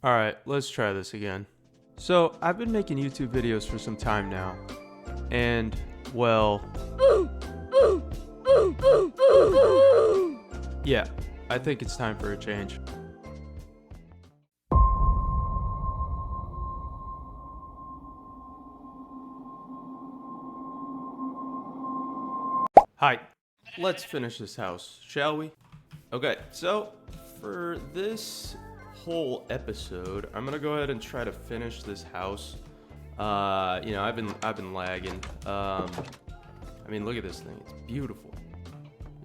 Alright, let's try this again. So, I've been making YouTube videos for some time now, and, well... yeah, I think it's time for a change. Hi, let's finish this house, shall we? Okay, so for this whole episode, I'm gonna go ahead and try to finish this house. I've been lagging. I mean, look at this thing; it's beautiful.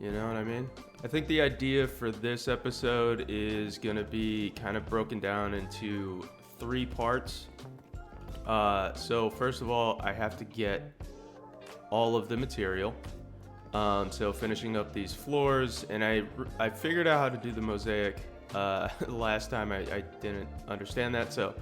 You know what I mean? I think the idea for this episode is gonna be kind of broken down into 3 parts. So first of all, I have to get all of the material. So finishing up these floors, and I figured out how to do the mosaic. Last time I didn't understand that, so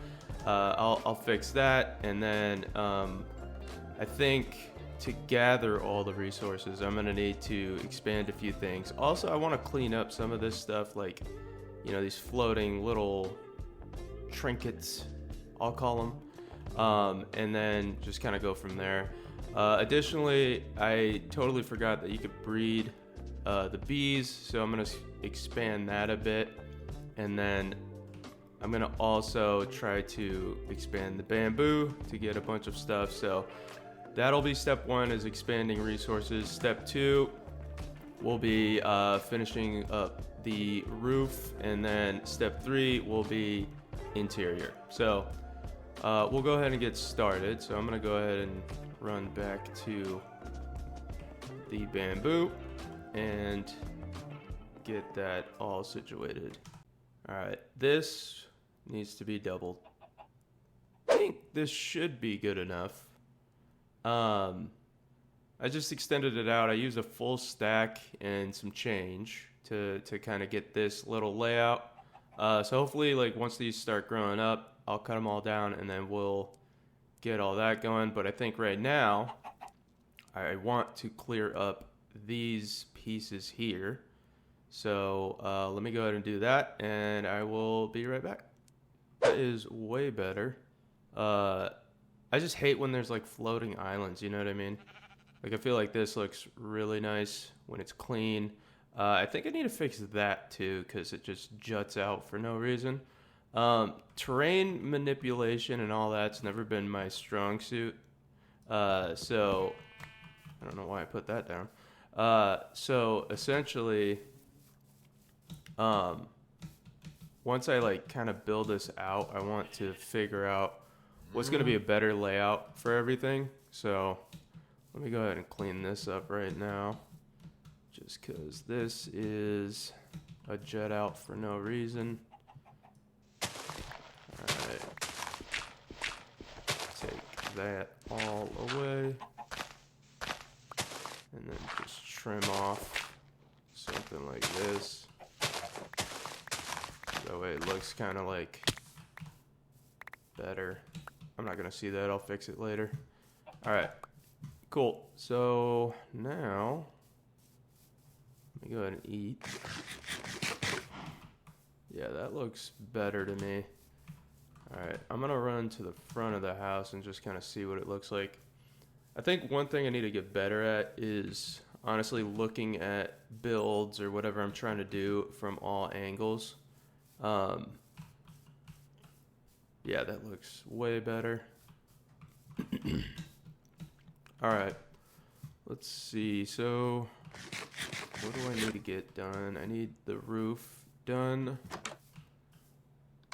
I'll fix that, and then I think to gather all the resources, I'm gonna need to expand a few things. Also, I want to clean up some of this stuff, like these floating little trinkets, I'll call them, and then just kind of go from there. Additionally, I totally forgot that you could breed the bees, so I'm going to expand that a bit. And then I'm going to also try to expand the bamboo to get a bunch of stuff. So that'll be step 1, is expanding resources. Step 2 will be finishing up the roof. And then step 3 will be interior. So we'll go ahead and get started. So I'm going to go ahead and run back to the bamboo and get that all situated. Alright, this needs to be doubled. I think this should be good enough. I just extended it out. I used a full stack and some change to kind of get this little layout. So hopefully, like, once these start growing up, I'll cut them all down and then we'll get all that going. But I think right now I want to clear up these pieces here, so let me go ahead and do that, and I will be right back. That is way better. I just hate when there's like floating islands, you know what I mean? Like, I feel like this looks really nice when it's clean. I think I need to fix that too, because it just juts out for no reason. Terrain manipulation and all that's never been my strong suit. So I don't know why I put that down. So essentially, once I like kind of build this out, I want to figure out what's going to be a better layout for everything. So let me go ahead and clean this up right now, just because this is a jet out for no reason. Alright, take that all away, and then just trim off something like this. That way it looks kind of like better. I'm not going to see that, I'll fix it later. Alright, cool. So now, let me go ahead and eat. Yeah, that looks better to me. Alright, I'm going to run to the front of the house and just kind of see what it looks like. I think one thing I need to get better at is honestly looking at builds or whatever I'm trying to do from all angles. Yeah, that looks way better. Alright, let's see. So, what do I need to get done? I need the roof done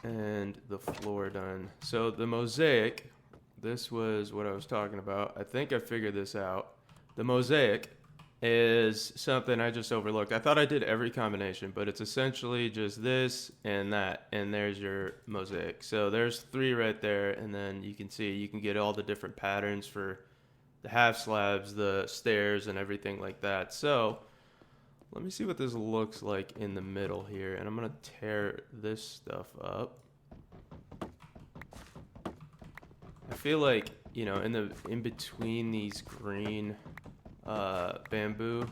and the floor done. So the mosaic, this was what I was talking about. I think I figured this out. The mosaic is something I just overlooked. I thought I did every combination, but it's essentially just this and that, and there's your mosaic. So there's 3 right there, and then you can see you can get all the different patterns for the half slabs, the stairs, and everything like that. So let me see what this looks like in the middle here, and I'm gonna tear this stuff up. I feel like, in between these green bamboo,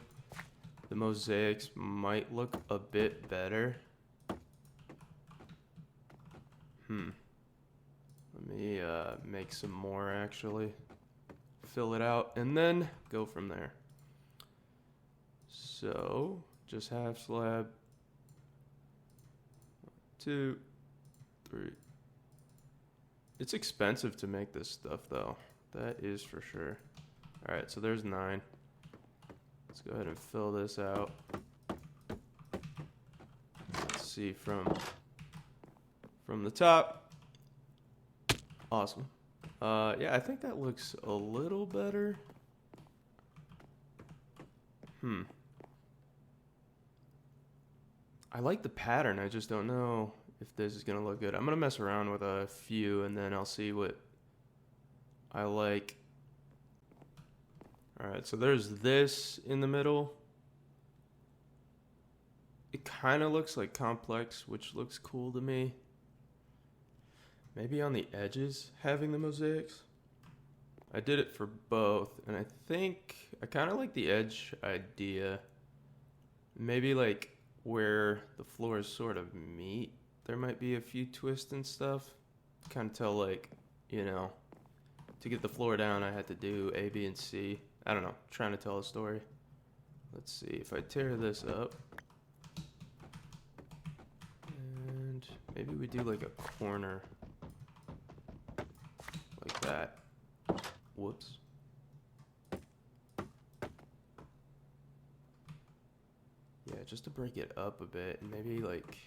the mosaics might look a bit better. I Let me make some more actually. Fill it out and then go from there. So just half slab. 2, 3. It's expensive to make this stuff though. That is for sure. Alright, so there's 9. Let's go ahead and fill this out. Let's see from the top. Awesome. Yeah, I think that looks a little better. I like the pattern. I just don't know if this is going to look good. I'm going to mess around with a few and then I'll see what I like. All right, so there's this in the middle. It kind of looks like complex, which looks cool to me. Maybe on the edges having the mosaics. I did it for both, and I think I kind of like the edge idea. Maybe like where the floors sort of meet, there might be a few twists and stuff. Kind of tell like, you know, to get the floor down, I had to do A, B, and C. I don't know, trying to tell a story. Let's see, if I tear this up, and maybe we do like a corner like that. Whoops. Yeah, just to break it up a bit, and maybe like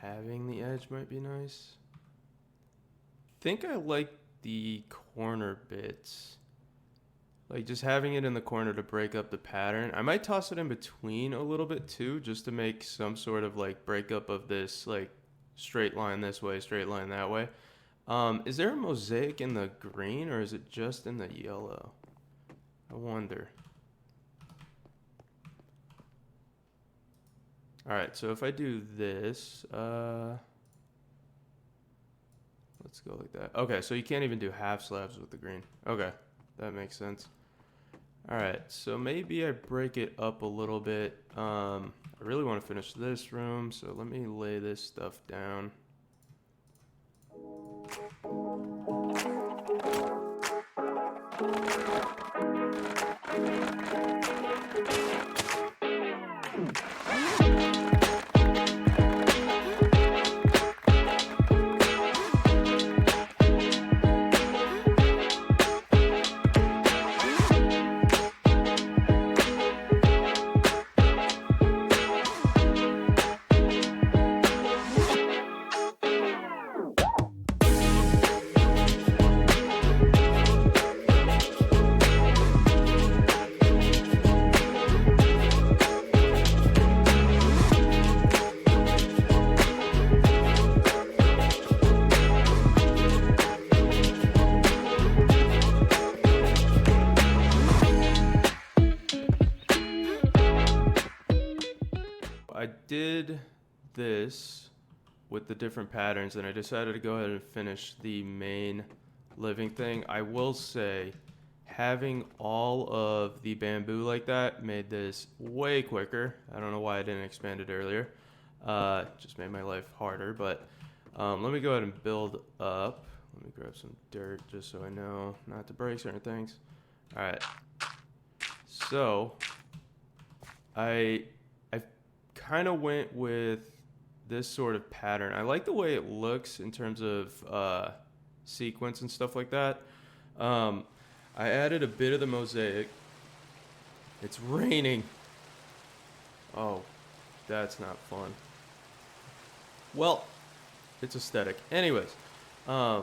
having the edge might be nice. Think I like the corner bits. Like just having it in the corner to break up the pattern. I might toss it in between a little bit too, just to make some sort of like breakup of this like straight line this way, straight line that way. Is there a mosaic in the green or is it just in the yellow? I wonder. Alright, so if I do this, let's go like that. Okay, so you can't even do half slabs with the green. Okay, that makes sense. Alright, so maybe I break it up a little bit. I really want to finish this room, so let me lay this stuff down. I did this with the different patterns and I decided to go ahead and finish the main living thing. I will say having all of the bamboo like that made this way quicker. I don't know why I didn't expand it earlier. Just made my life harder, but let me go ahead and build up. Let me grab some dirt just so I know not to break certain things. All right. So I kind of went with this sort of pattern. I like the way it looks in terms of sequence and stuff like that. I added a bit of the mosaic. It's raining. Oh, that's not fun. Well, it's aesthetic. Anyways, I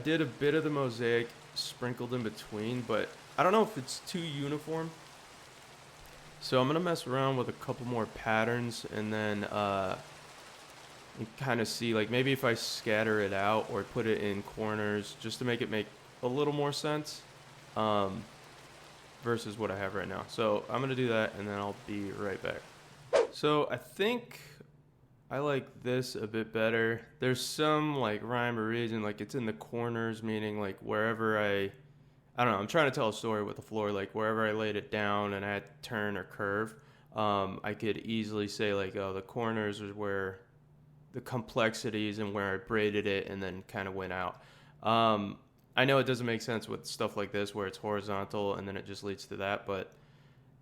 did a bit of the mosaic sprinkled in between, but I don't know if it's too uniform. So I'm going to mess around with a couple more patterns and then kind of see, like maybe if I scatter it out or put it in corners just to make it make a little more sense versus what I have right now. So I'm going to do that and then I'll be right back. So I think I like this a bit better. There's some like rhyme or reason, like it's in the corners, meaning like wherever I don't know, I'm trying to tell a story with the floor, like wherever I laid it down and I had to turn or curve, I could easily say like, oh, the corners is where the complexities and where I braided it and then kind of went out. I know it doesn't make sense with stuff like this where it's horizontal and then it just leads to that, but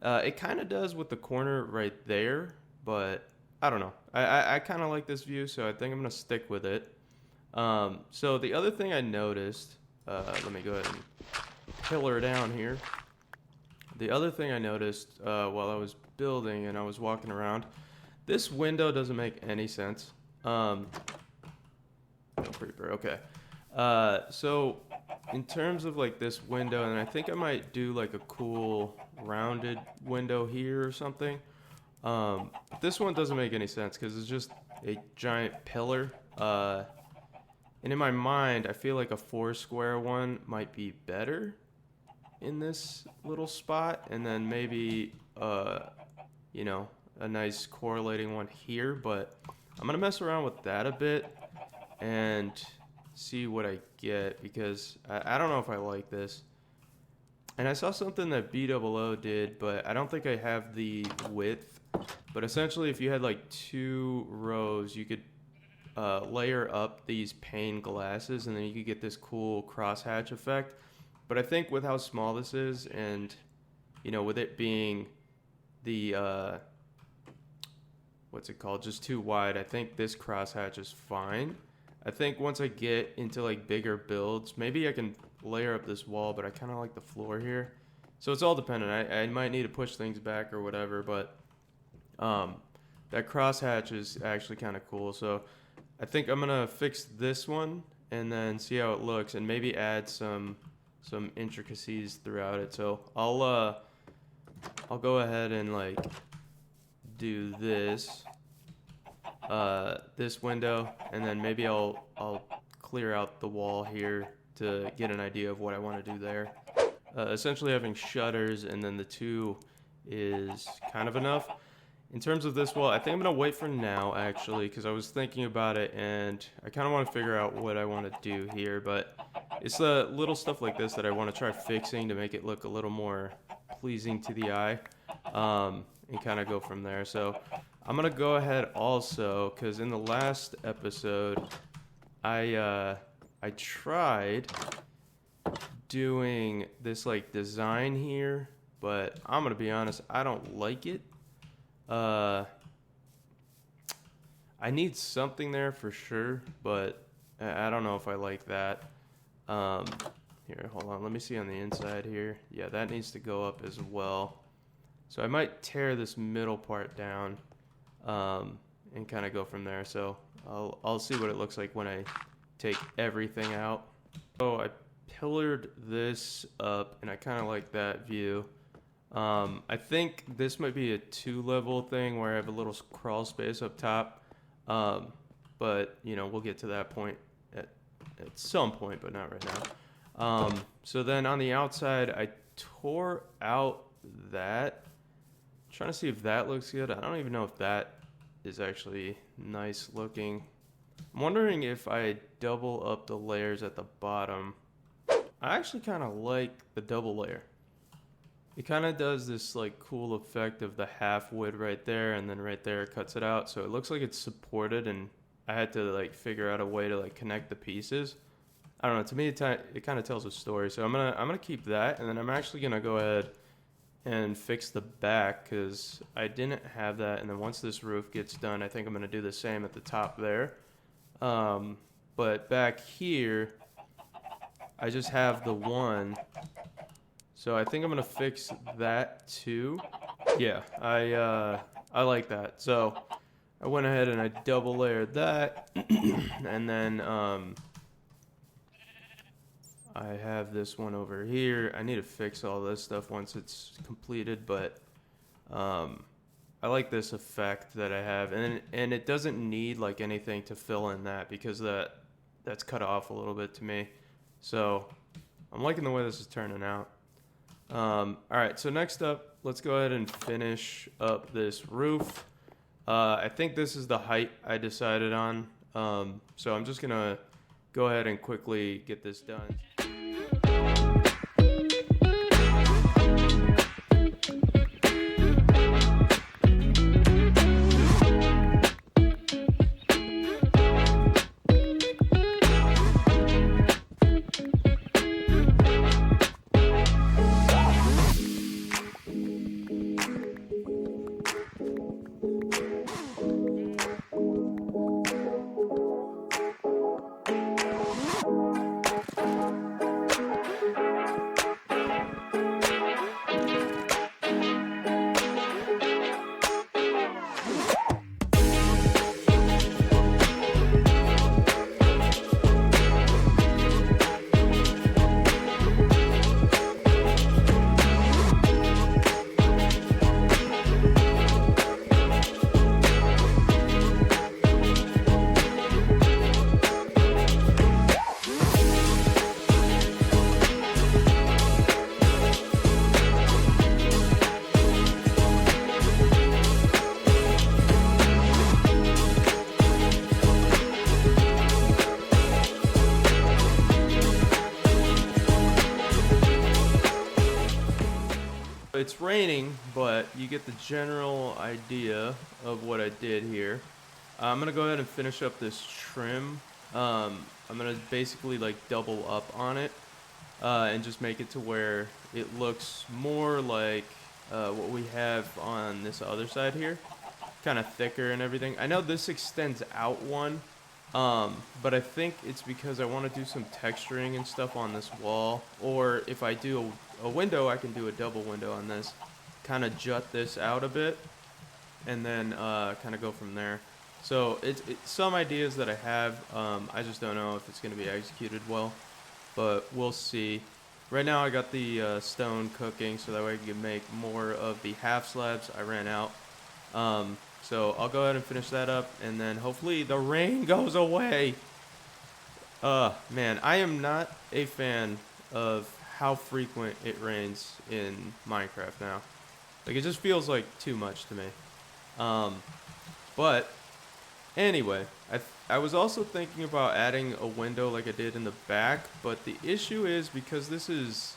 it kind of does with the corner right there, but I don't know. I kind of like this view, so I think I'm going to stick with it. So the other thing I noticed, let me go ahead and pillar down here. The other thing I noticed while I was building and I was walking around, this window doesn't make any sense. No creeper, okay. So in terms of like this window, and I think I might do like a cool rounded window here or something. This one doesn't make any sense because it's just a giant pillar. And in my mind, I feel like a 4-square one might be better in this little spot, and then maybe you know, a nice correlating one here. But I'm gonna mess around with that a bit and see what I get, because I don't know if I like this. And I saw something that BOO did, but I don't think I have the width. But essentially, if you had like 2 rows, you could layer up these pane glasses, and then you could get this cool crosshatch effect. But I think with how small this is, and you know, with it being the what's it called, just too wide, I think this crosshatch is fine. I think once I get into like bigger builds, maybe I can layer up this wall, but I kind of like the floor here. So it's all dependent. I might need to push things back or whatever, but that crosshatch is actually kind of cool. So I think I'm gonna fix this one and then see how it looks, and maybe add some intricacies throughout it. So I'll go ahead and like do this this window, and then maybe I'll clear out the wall here to get an idea of what I want to do there. Essentially having shutters and then the 2 is kind of enough. In terms of this wall, I think I'm going to wait for now, actually, because I was thinking about it, and I kind of want to figure out what I want to do here, but it's the little stuff like this that I want to try fixing to make it look a little more pleasing to the eye, and kind of go from there. So I'm going to go ahead also, because in the last episode, I tried doing this like design here, but I'm going to be honest, I don't like it. I need something there for sure, but I don't know if I like that. Here, hold on. Let me see on the inside here. Yeah, that needs to go up as well. So I might tear this middle part down, and kind of go from there. So I'll see what it looks like when I take everything out. So I pillared this up, and I kind of like that view. I think this might be a 2-level thing where I have a little crawl space up top, but you know, we'll get to that point at some point, but not right now. So then on the outside, I tore out that. I'm trying to see if that looks good. I don't even know if that is actually nice looking. I'm wondering if I double up the layers at the bottom. I actually kind of like the double layer. It kind of does this like cool effect of the half wood right there, and then right there it cuts it out, so it looks like it's supported, and I had to like figure out a way to like connect the pieces. I don't know, to me it kind of tells a story. So I'm gonna keep that, and then I'm actually gonna go ahead and fix the back because I didn't have that. And then once this roof gets done, I think I'm gonna do the same at the top there. But back here, I just have the one. So I think I'm gonna fix that too. Yeah, I like that. So I went ahead and I double layered that, and then I have this one over here. I need to fix all this stuff once it's completed, but I like this effect that I have, and it doesn't need like anything to fill in that because that's cut off a little bit to me. So I'm liking the way this is turning out. All right, so next up, let's go ahead and finish up this roof. I think this is the height I decided on. So I'm just gonna go ahead and quickly get this done. it's raining, but you get the general idea of what I did here. I'm gonna go ahead and finish up this trim. I'm gonna basically like double up on it and just make it to where it looks more like what we have on this other side here, kind of thicker and everything. I know this extends out one, but I think it's because I want to do some texturing and stuff on this wall, or if I do a window, I can do a double window on this, kind of jut this out a bit, and then kind of go from there. So it's some ideas that I have. I just don't know if it's going to be executed well, but we'll see. Right now I got the stone cooking so that way I can make more of the half slabs. I ran out. So I'll go ahead and finish that up, and then hopefully the rain goes away. Man, I am not a fan of how frequent it rains in Minecraft now. Like, it just feels like too much to me. But anyway, I was also thinking about adding a window like I did in the back, but the issue is because this is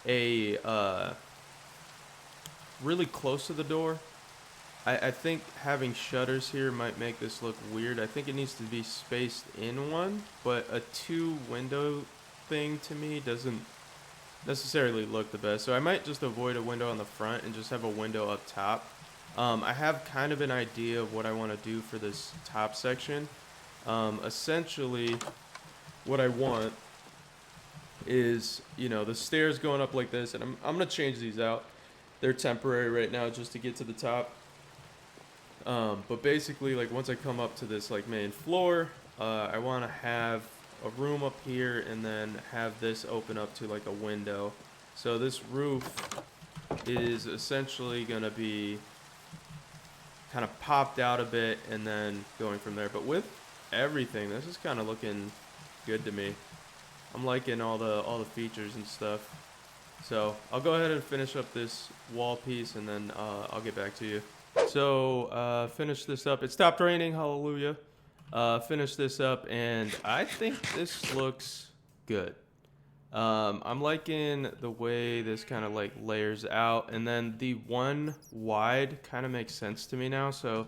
a really close to the door, I think having shutters here might make this look weird. I think it needs to be spaced in one, but a two window thing to me doesn't necessarily look the best. So I might just avoid a window on the front and just have a window up top. I have kind of an idea of what I want to do for this top section. Essentially, what I want is, you know, the stairs going up like this, and I'm going to change these out. They're temporary right now just to get to the top. But basically, like, once I come up to this, like, main floor, I want to have a room up here and then have this open up to, like, a window. So this roof is essentially going to be kind of popped out a bit and then going from there. But with everything, this is kind of looking good to me. I'm liking all the features and stuff. So I'll go ahead and finish up this wall piece, and then I'll get back to you. So finish this up. It stopped raining, hallelujah. Finish this up, and I think this looks good. I'm liking the way this kind of like layers out, and then the one wide kind of makes sense to me now. So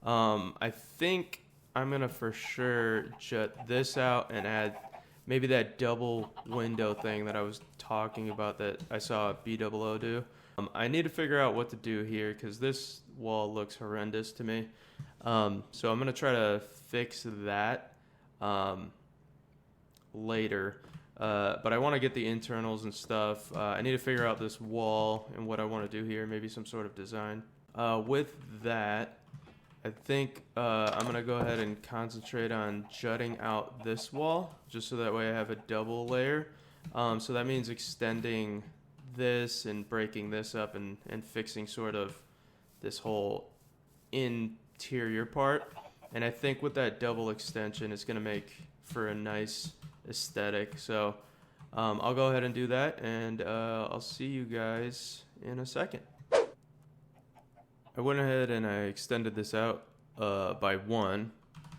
I think I'm gonna for sure jut this out and add maybe that double window thing that I was talking about that I saw B00 do. I need to figure out what to do here because this wall looks horrendous to me. So I'm gonna try to fix that later. But I want to get the internals and stuff. I need to figure out this wall and what I want to do here, maybe some sort of design. With that, I think I'm going to go ahead and concentrate on jutting out this wall, just so that way I have a double layer. So that means extending this and breaking this up and fixing sort of this whole interior part. And I think with that double extension, it's going to make for a nice aesthetic. So I'll go ahead and do that, and I'll see you guys in a second. I went ahead and I extended this out by one.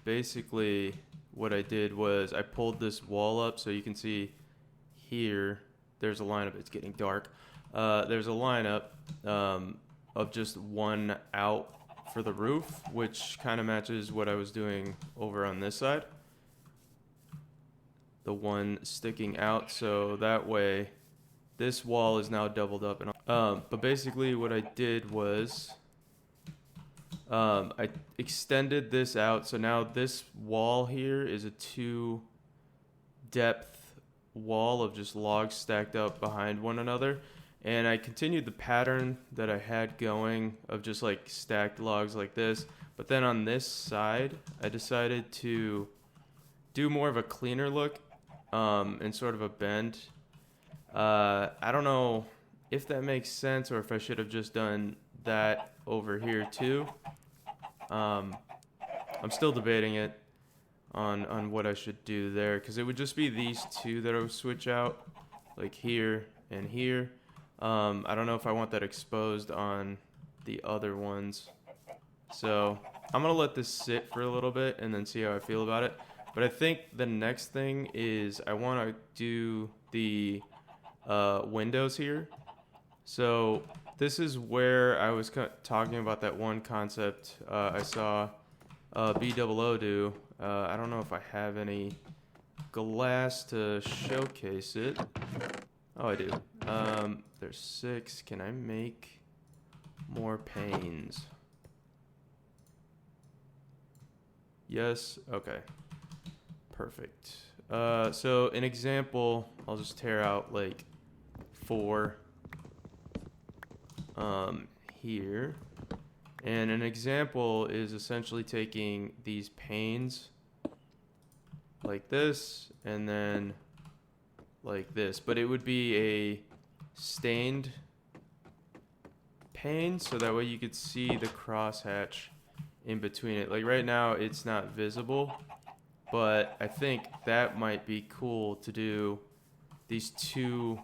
Basically what I did was I pulled this wall up, so you can see here there's a lineup. It's getting dark. There's a lineup of just one out for the roof, which kind of matches what I was doing over on this side. The one sticking out, so that way this wall is now doubled up. And but basically what I did was I extended this out, so now this wall here is a 2 depth wall of just logs stacked up behind one another, and I continued the pattern that I had going of just like stacked logs like this. But then on this side I decided to do more of a cleaner look and sort of a bend. I don't know if that makes sense or if I should have just done that over here too. I'm still debating it on what I should do there, because it would just be these two that I would switch out, like here and here. I don't know if I want that exposed on the other ones. So I'm gonna let this sit for a little bit and then see how I feel about it. But I think the next thing is I want to do the windows here. So this is where I was talking about that one concept I saw BOO do. I don't know if I have any glass to showcase it. Oh, I do. There's 6. Can I make more panes? Yes. Okay. Perfect. So an example, I'll just tear out like 4 here. And an example is essentially taking these panes like this and then like this, but it would be a stained pane so that way you could see the crosshatch in between it. Like right now it's not visible, but I think that might be cool to do these 2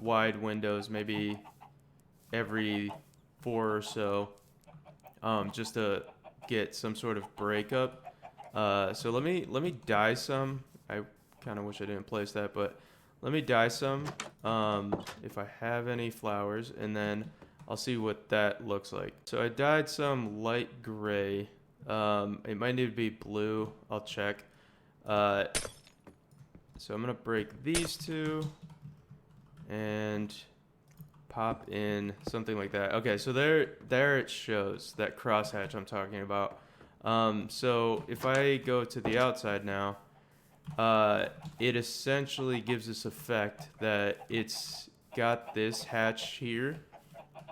wide windows maybe every 4 or so, just to get some sort of breakup. So let me dye some. I kind of wish I didn't place that, but let me dye some if I have any flowers, and then I'll see what that looks like. So I dyed some light gray. It might need to be blue. I'll check. So I'm gonna break these 2 and pop in something like that. Okay, so there it shows that crosshatch I'm talking about. So if I go to the outside now, it essentially gives this effect that it's got this hatch here,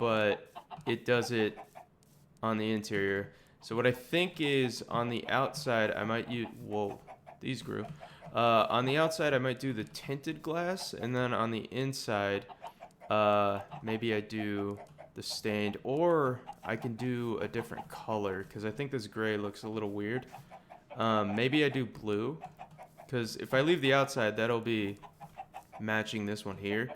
but it does it on the interior. So what I think is on the outside, I might use, whoa, these grew. On the outside, I might do the tinted glass, and then on the inside, maybe I do the stained, or I can do a different color, because I think this gray looks a little weird. Maybe I do blue, because if I leave the outside, that'll be matching this one here.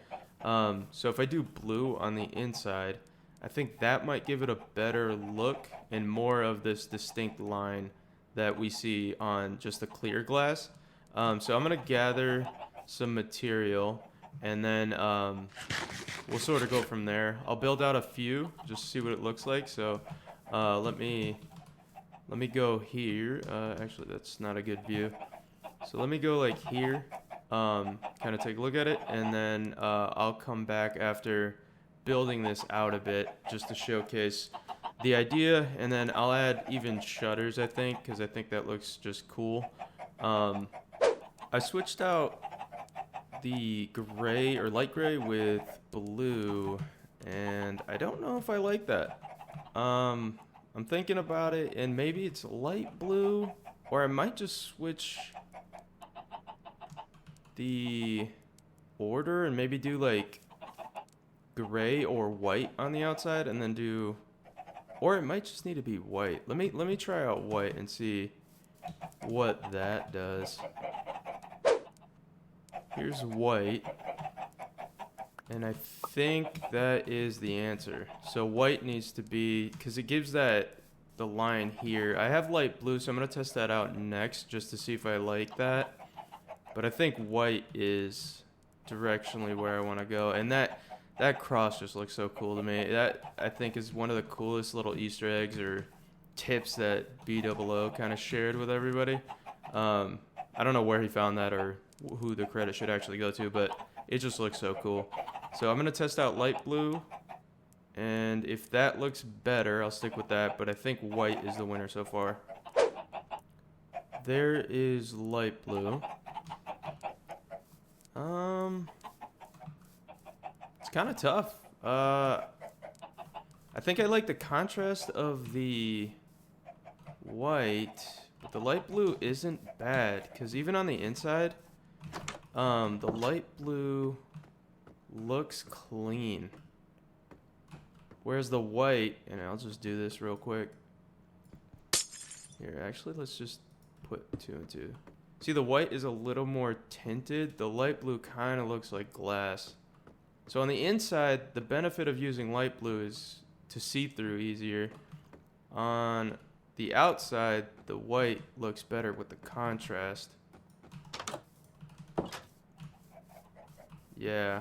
So if I do blue on the inside, I think that might give it a better look and more of this distinct line that we see on just the clear glass. So I'm going to gather some material, and then we'll sort of go from there. I'll build out a few just to see what it looks like. So let me go here. Actually, that's not a good view. So let me go like here, kind of take a look at it, and then I'll come back after building this out a bit just to showcase the idea, and then I'll add even shutters, I think, because I think that looks just cool. I switched out the gray or light gray with blue, and I don't know if I like that. I'm thinking about it, and maybe it's light blue, or I might just switch the order and maybe do like gray or white on the outside, and then do, or it might just need to be white. Let me try out white and see what that does. Here's white, and I think that is the answer. So white needs to be, because it gives that the line here. I have light blue, so I'm gonna test that out next just to see if I like that. But I think white is directionally where I want to go, and that cross just looks so cool to me. That I think is one of the coolest little Easter eggs or tips that BOO kind of shared with everybody. I don't know where he found that or who the credit should actually go to, but it just looks so cool. So I'm gonna test out light blue, and if that looks better, I'll stick with that. But I think white is the winner so far. There is light blue. It's kind of tough. I think I like the contrast of the white, but the light blue isn't bad, because even on the inside, the light blue looks clean. Whereas the white, and I'll just do this real quick. Here, actually, let's just put 2 and 2. See, the white is a little more tinted. The light blue kind of looks like glass. So on the inside, the benefit of using light blue is to see through easier. On the outside, the white looks better with the contrast. Yeah.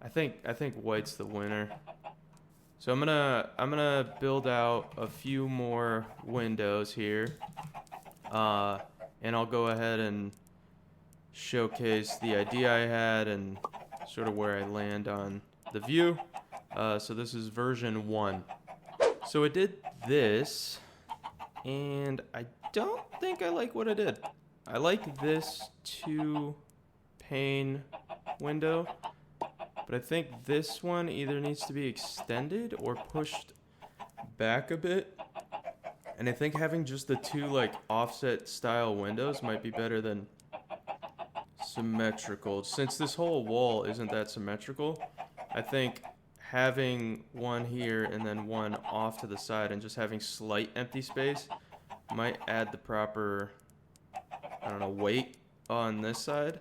I think white's the winner. So I'm gonna build out a few more windows here, and I'll go ahead and showcase the idea I had and sort of where I land on the view. So this is version 1. So I did this, and I don't think I like what I did. I like this 2-pane window, but I think this one either needs to be extended or pushed back a bit. And I think having just the 2 like offset style windows might be better than symmetrical. Since this whole wall isn't that symmetrical, I think having one here and then one off to the side and just having slight empty space might add the proper, I don't know, weight on this side.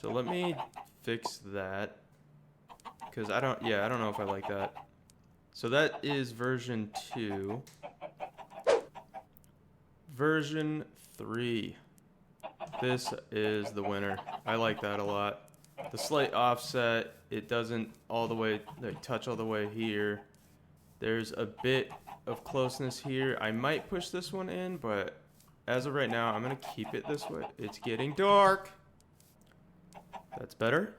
So let me fix that, because I don't know if I like that. So that is version 2. Version 3. This is the winner. I like that a lot. The slight offset, it doesn't all the way like touch all the way here. There's a bit of closeness here. I might push this one in, but as of right now, I'm gonna keep it this way. It's getting dark. That's better.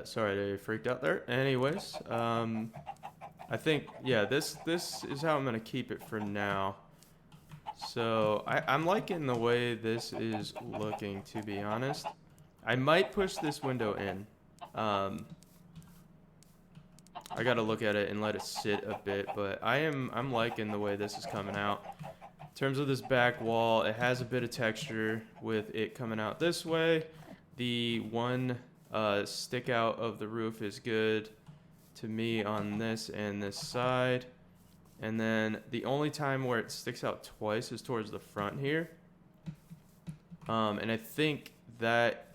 Sorry, I freaked out there. Anyways, I think, yeah, this is how I'm gonna keep it for now. So I'm liking the way this is looking, to be honest. I might push this window in. I gotta look at it and let it sit a bit, but I'm liking the way this is coming out. In terms of this back wall, it has a bit of texture with it coming out this way. The one stick out of the roof is good to me on this and this side. And then the only time where it sticks out twice is towards the front here. And I think that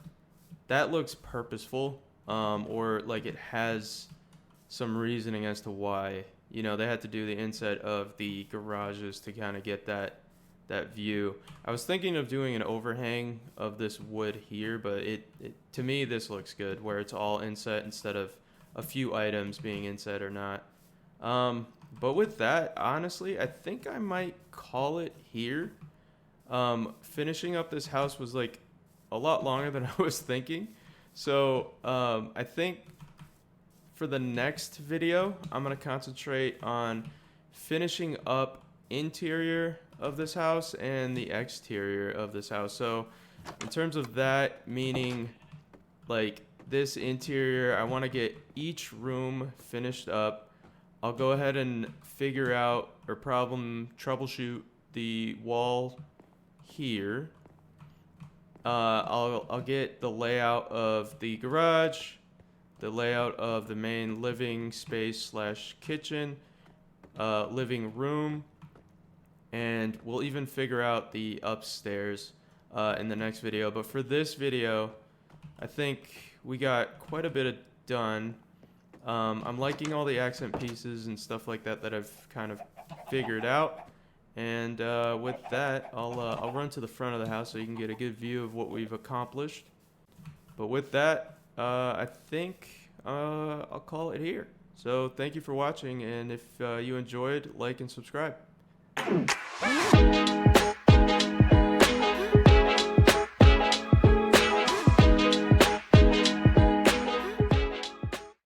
looks purposeful, or like it has some reasoning as to why, you know, they had to do the inside of the garages to kind of get that view. I was thinking of doing an overhang of this wood here, but it to me this looks good where it's all inset instead of a few items being inset or not. But with that, honestly, I think I might call it here. Finishing up this house was like a lot longer than I was thinking. So I think for the next video, I'm going to concentrate on finishing up interior of this house and the exterior of this house. So in terms of that, meaning like this interior, I want to get each room finished up. I'll go ahead and figure out or troubleshoot the wall here. I'll get the layout of the garage, the layout of the main living space / kitchen, living room, and we'll even figure out the upstairs in the next video. But for this video, I think we got quite a bit done. I'm liking all the accent pieces and stuff like that I've kind of figured out. And with that, I'll run to the front of the house so you can get a good view of what we've accomplished. But with that, I think I'll call it here. So thank you for watching, and if you enjoyed, like and subscribe.